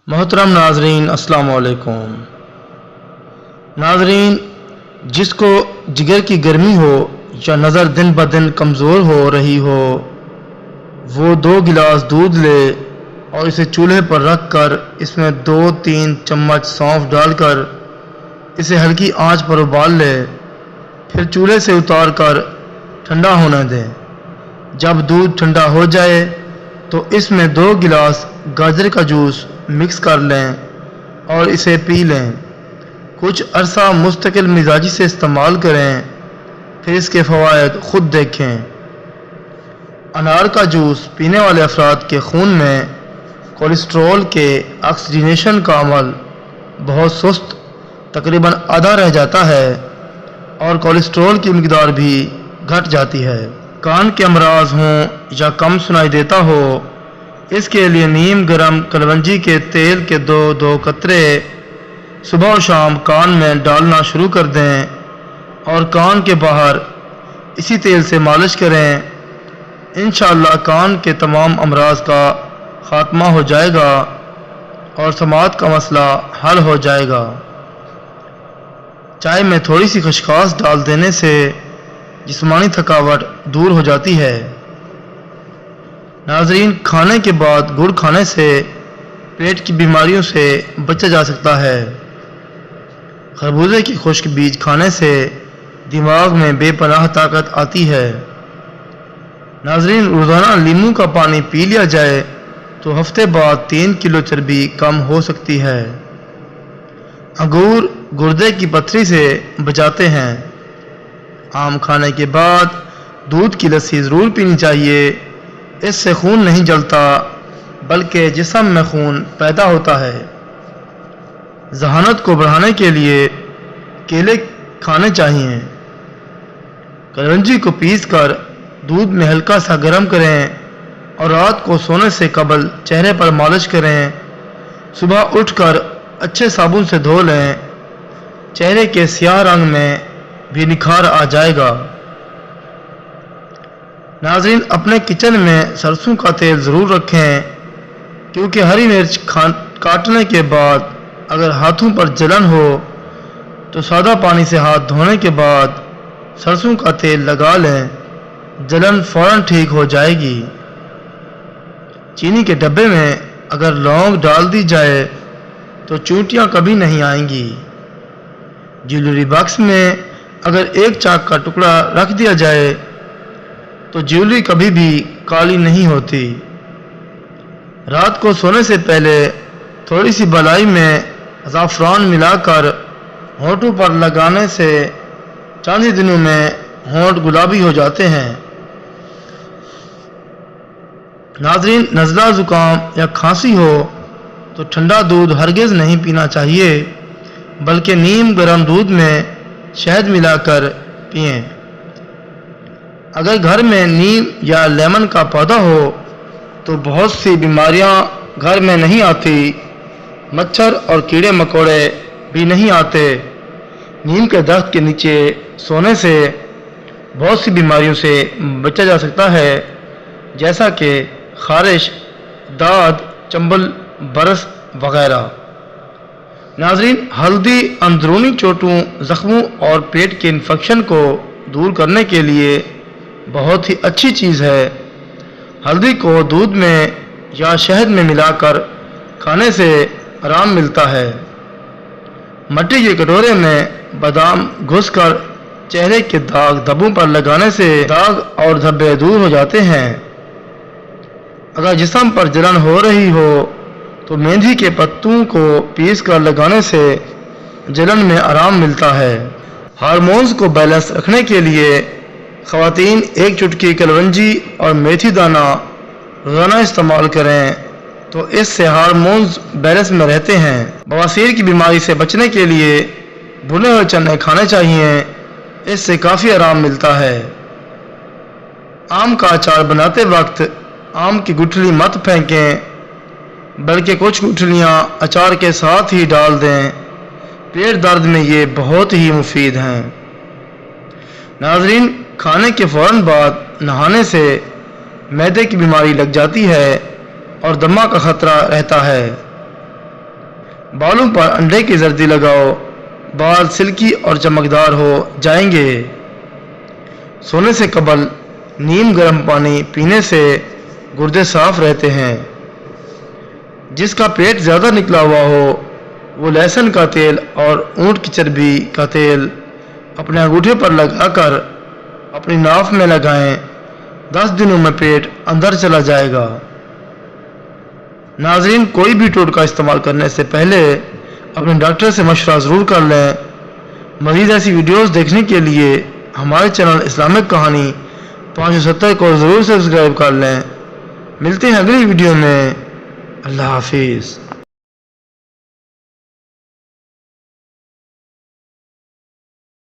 محترم ناظرین السلام علیکم۔ ناظرین، جس کو جگر کی گرمی ہو یا نظر دن بدن کمزور ہو رہی ہو، وہ 2 گلاس دودھ لے اور اسے چولہے پر رکھ کر اس میں 2-3 چمچ سونف ڈال کر اسے ہلکی آنچ پر ابال لے، پھر چولہے سے اتار کر ٹھنڈا ہونے دیں۔ جب دودھ ٹھنڈا ہو جائے تو اس میں 2 گلاس گاجر کا جوس مکس کر لیں اور اسے پی لیں۔ کچھ عرصہ مستقل مزاجی سے استعمال کریں، پھر اس کے فوائد خود دیکھیں۔ انار کا جوس پینے والے افراد کے خون میں کولیسٹرول کے آکسیجنیشن کا عمل بہت سست، تقریباً آدھا رہ جاتا ہے اور کولیسٹرول کی مقدار بھی گھٹ جاتی ہے۔ کان کے امراض ہوں یا کم سنائی دیتا ہو، اس کے لیے نیم گرم کلونجی کے تیل کے 2 قطرے صبح و شام کان میں ڈالنا شروع کر دیں اور کان کے باہر اسی تیل سے مالش کریں۔ انشاءاللہ کان کے تمام امراض کا خاتمہ ہو جائے گا اور سماعت کا مسئلہ حل ہو جائے گا۔ چائے میں تھوڑی سی خشخاش ڈال دینے سے جسمانی تھکاوٹ دور ہو جاتی ہے۔ ناظرین، کھانے کے بعد گڑ کھانے سے پیٹ کی بیماریوں سے بچا جا سکتا ہے۔ خربوزے کی خشک بیج کھانے سے دماغ میں بے پناہ طاقت آتی ہے۔ ناظرین، روزانہ لیموں کا پانی پی لیا جائے تو ہفتے بعد 3 کلو چربی کم ہو سکتی ہے۔ انگور گردے کی پتھری سے بچاتے ہیں۔ آم کھانے کے بعد دودھ کی لسی ضرور پینی چاہیے۔ اس سے خون نہیں جلتا بلکہ جسم میں خون پیدا ہوتا ہے۔ ذہانت کو بڑھانے کے لیے کیلے کھانے چاہیے۔ کلونجی کو پیس کر دودھ میں ہلکا سا گرم کریں اور رات کو سونے سے قبل چہرے پر مالش کریں۔ صبح اٹھ کر اچھے صابن سے دھو لیں، چہرے کے سیاہ رنگ میں بھی نکھار آ جائے گا۔ ناظرین، اپنے کچن میں سرسوں کا تیل ضرور رکھیں، کیونکہ ہری مرچ کاٹنے کے بعد اگر ہاتھوں پر جلن ہو تو سادہ پانی سے ہاتھ دھونے کے بعد سرسوں کا تیل لگا لیں، جلن فوراً ٹھیک ہو جائے گی۔ چینی کے ڈبے میں اگر لونگ ڈال دی جائے تو چونٹیاں کبھی نہیں آئیں گی۔ جیولری باکس میں اگر ایک چاک کا ٹکڑا رکھ دیا جائے تو جیولری کبھی بھی کالی نہیں ہوتی۔ رات کو سونے سے پہلے تھوڑی سی بالائی میں زعفران ملا کر ہونٹوں پر لگانے سے چند ہی دنوں میں ہونٹ گلابی ہو جاتے ہیں۔ ناظرین، نزلہ زکام یا کھانسی ہو تو ٹھنڈا دودھ ہرگز نہیں پینا چاہیے، بلکہ نیم گرم دودھ میں شہد ملا کر پئیں۔ اگر گھر میں نیم یا لیمن کا پودا ہو تو بہت سی بیماریاں گھر میں نہیں آتی، مچھر اور کیڑے مکوڑے بھی نہیں آتے۔ نیم کے درخت کے نیچے سونے سے بہت سی بیماریوں سے بچا جا سکتا ہے، جیسا کہ خارش، داد، چنبل، برس وغیرہ۔ ناظرین، ہلدی اندرونی چوٹوں، زخموں اور پیٹ کے انفیکشن کو دور کرنے کے لیے بہت ہی اچھی چیز ہے۔ ہلدی کو دودھ میں یا شہد میں ملا کر کھانے سے آرام ملتا ہے۔ مٹی کے کٹورے میں بادام گھس کر چہرے کے داغ دھبوں پر لگانے سے داغ اور دھبے دور ہو جاتے ہیں۔ اگر جسم پر جلن ہو رہی ہو تو مینڈھی کے پتوں کو پیس کر لگانے سے جلن میں آرام ملتا ہے۔ ہارمونز کو بیلنس رکھنے کے لیے خواتین 1 چٹکی کلونجی اور میتھی دانہ روزانہ استعمال کریں تو اس سے ہارمونز بیلنس میں رہتے ہیں۔ بواسیر کی بیماری سے بچنے کے لیے بھنے ہوئے چنے کھانے چاہیے، اس سے کافی آرام ملتا ہے۔ آم کا اچار بناتے وقت آم کی گٹھلی مت پھینکیں، بلکہ کچھ گٹھلیاں اچار کے ساتھ ہی ڈال دیں۔ پیٹ درد میں یہ بہت ہی مفید ہیں۔ ناظرین، کھانے کے فوراً بعد نہانے سے معدے کی بیماری لگ جاتی ہے اور دمہ کا خطرہ رہتا ہے۔ بالوں پر انڈے کی زردی لگاؤ، بال سلکی اور چمکدار ہو جائیں گے۔ سونے سے قبل نیم گرم پانی پینے سے گردے صاف رہتے ہیں۔ جس کا پیٹ زیادہ نکلا ہوا ہو وہ لہسن کا تیل اور اونٹ کی چربی کا تیل اپنے انگوٹھے پر لگا کر اپنی ناف میں لگائیں، 10 دنوں میں پیٹ اندر چلا جائے گا۔ ناظرین، کوئی بھی ٹوٹکا استعمال کرنے سے پہلے اپنے ڈاکٹر سے مشورہ ضرور کر لیں۔ مزید ایسی ویڈیوز دیکھنے کے لیے ہمارے چینل اسلامک کہانی 570 کو ضرور سبسکرائب کر لیں۔ ملتے ہیں اگلی ویڈیو میں۔ اللہ حافظ۔